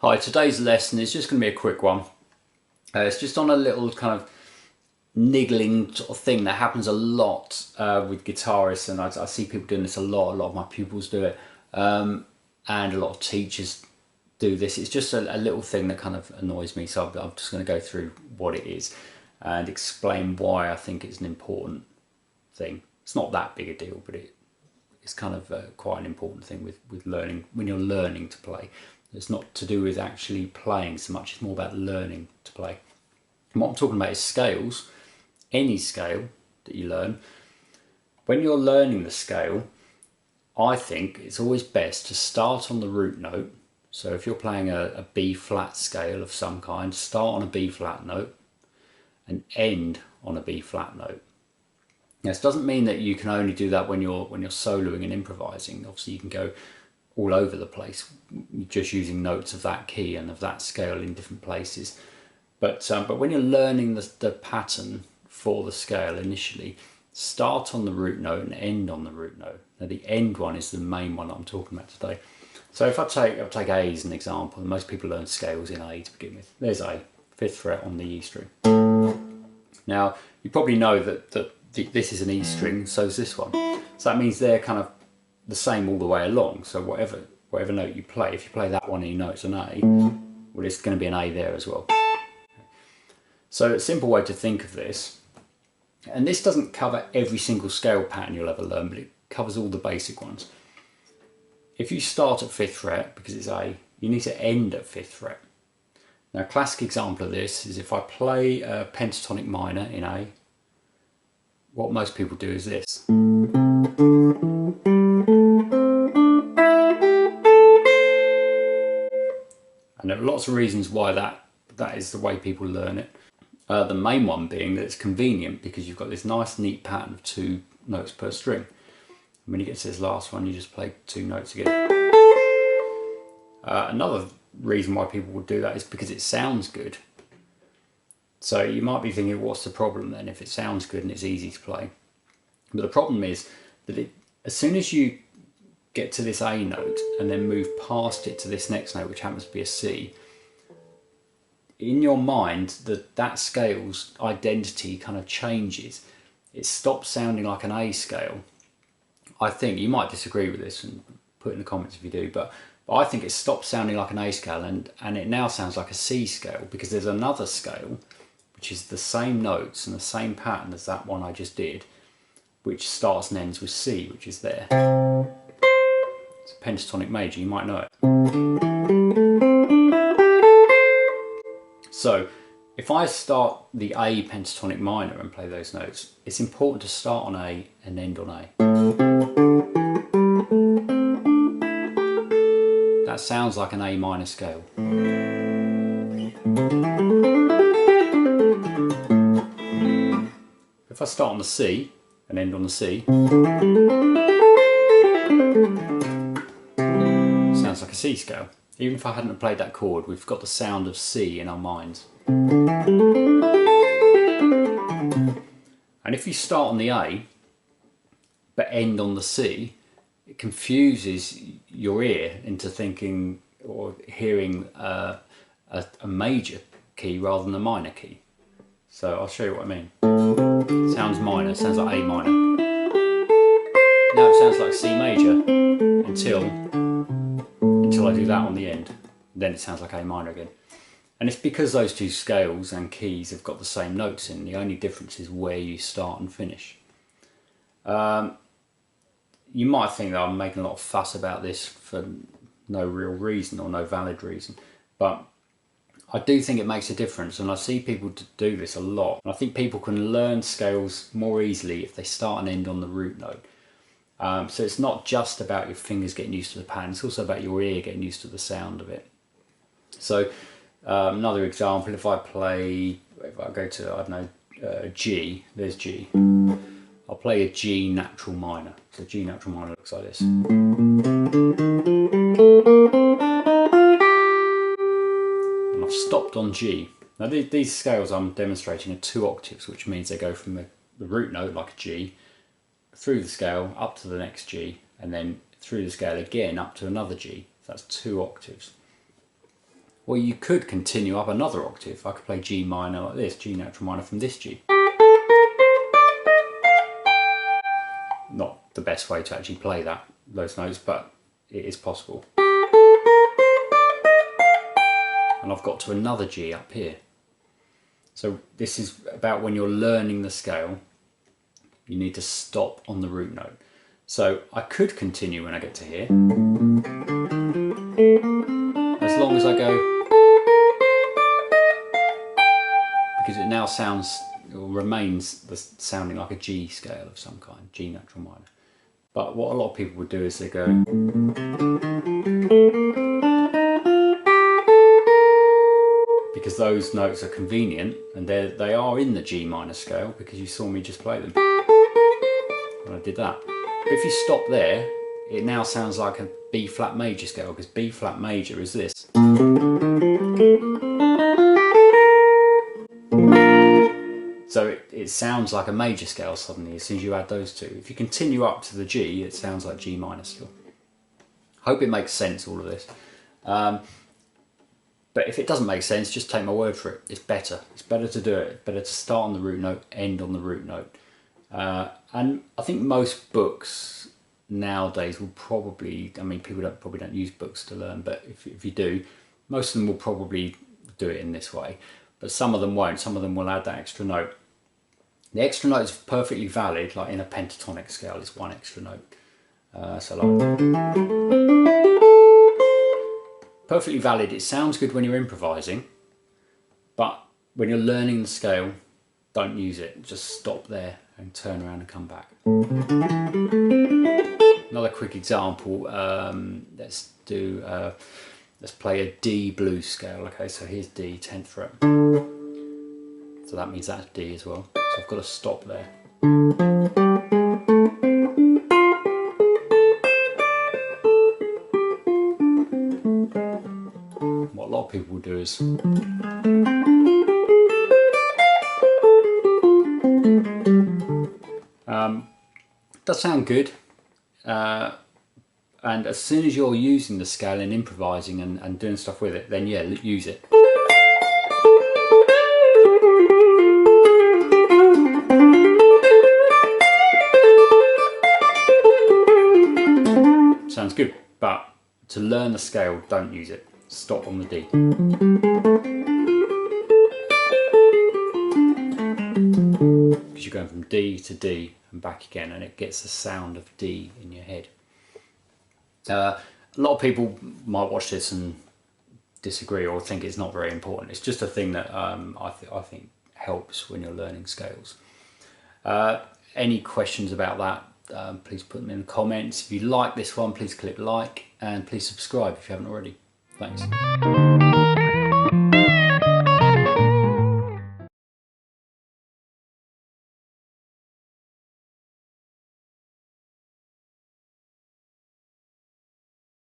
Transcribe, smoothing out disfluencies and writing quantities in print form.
Hi, today's lesson is just going to be a quick one. It's just on a little kind of niggling sort of thing that happens a lot with guitarists, and I see people doing this a lot of my pupils do it, and a lot of teachers do this. It's just a little thing that kind of annoys me, so I'm just going to go through what it is and explain why I think it's an important thing. It's not that big a deal, but it's kind of quite an important thing with learning, when you're learning to play. It's not to do with actually playing so much, it's more about learning to play. And what I'm talking about is scales. Any scale that you learn. When you're learning the scale, I think it's always best to start on the root note. So if you're playing a B flat scale of some kind, start on a B flat note and end on a B flat note. Now, this doesn't mean that you can only do that when you're soloing and improvising. Obviously, you can go all over the place, just using notes of that key and of that scale in different places. But when you're learning the pattern for the scale initially, start on the root note and end on the root note. Now, the end one is the main one that I'm talking about today. So if I'll take A as an example, most people learn scales in A to begin with. There's A, 5th fret on the E string. Now, you probably know that this is an E string, so is this one. So that means they're kind of the same all the way along. So whatever note you play, if you play that one and you know it's an A, well, it's going to be an A there as well. So a simple way to think of this, and this doesn't cover every single scale pattern you'll ever learn, but it covers all the basic ones. If you start at 5th fret, because it's A, you need to end at 5th fret. Now, a classic example of this is if I play a pentatonic minor in A, what most people do is this. And there are lots of reasons why that is the way people learn it. The main one being that it's convenient because you've got this nice neat pattern of 2 notes per string. And when you get to this last one, you just play 2 notes again. Another reason why people would do that is because it sounds good. So you might be thinking, what's the problem then if it sounds good and it's easy to play? But the problem is that as soon as you get to this A note and then move past it to this next note, which happens to be a C, in your mind that scale's identity kind of changes. It stops sounding like an A scale. I think you might disagree with this, and put in the comments if you do, but I think it stops sounding like an A scale and it now sounds like a C scale, because there's another scale which is the same notes and the same pattern as that one I just did, which starts and ends with C, which is there. It's a pentatonic major, you might know it. So if I start the A pentatonic minor and play those notes, it's important to start on A and end on A. That sounds like an A minor scale. If I start on the C and end on the C, sounds like a C scale. Even if I hadn't played that chord, we've got the sound of C in our minds. And if you start on the A, but end on the C, it confuses your ear into thinking or hearing a major key rather than a minor key. So I'll show you what I mean. It sounds minor, it sounds like A minor. Now it sounds like C major until I do that on the end. Then it sounds like A minor again. And it's because those 2 scales and keys have got the same notes in. The only difference is where you start and finish. You might think that I'm making a lot of fuss about this for no real reason or no valid reason, but I do think it makes a difference, and I see people do this a lot. And I think people can learn scales more easily if they start and end on the root note. So it's not just about your fingers getting used to the pattern, it's also about your ear getting used to the sound of it. So another example, if I go to, I don't know, G, there's G. I'll play a G natural minor. So G natural minor looks like this. And I've stopped on G. Now these scales I'm demonstrating are 2 octaves, which means they go from the root note, like a G, through the scale up to the next G, and then through the scale again up to another G. So that's 2 octaves. Or you could continue up another octave. I could play G minor like this, G natural minor from this G. Not the best way to actually play those notes, but it is possible. And I've got to another G up here. So this is about when you're learning the scale, you need to stop on the root note. So I could continue when I get to here, as long as I go, because it now sounds, or remains sounding like a G scale of some kind, G natural minor. But what a lot of people would do is they go, because those notes are convenient, and they are in the G minor scale, because you saw me just play them when I did that. But if you stop there, it now sounds like a B flat major scale, because B flat major is this. So it sounds like a major scale suddenly as soon as you add those two. If you continue up to the G, it sounds like G minor still. Hope it makes sense, all of this. But if it doesn't make sense, just take my word for it. It's better. It's better to do it. It's better to start on the root note, end on the root note. And I think most books nowadays will probably, I mean, people probably don't use books to learn, but if you do, most of them will probably do it in this way. But some of them won't. Some of them will add that extra note. The extra note is perfectly valid, like in a pentatonic scale, it's one extra note. So like, perfectly valid. It sounds good when you're improvising, but when you're learning the scale, don't use it. Just stop there and turn around and come back. Another quick example. Let's play a D blues scale. Okay, so here's D, 10th fret. So that means that's D as well. So I've got to stop there. What a lot of people will do is does sound good, and as soon as you're using the scale and improvising and doing stuff with it, then yeah, use it. Sounds good, but to learn the scale, don't use it. Stop on the D. Because you're going from D to D and back again, and it gets the sound of D in your head. A lot of people might watch this and disagree or think it's not very important. It's just a thing that I think helps when you're learning scales. Any questions about that, please put them in the comments. If you like this one, please click like, and please subscribe if you haven't already. Thanks.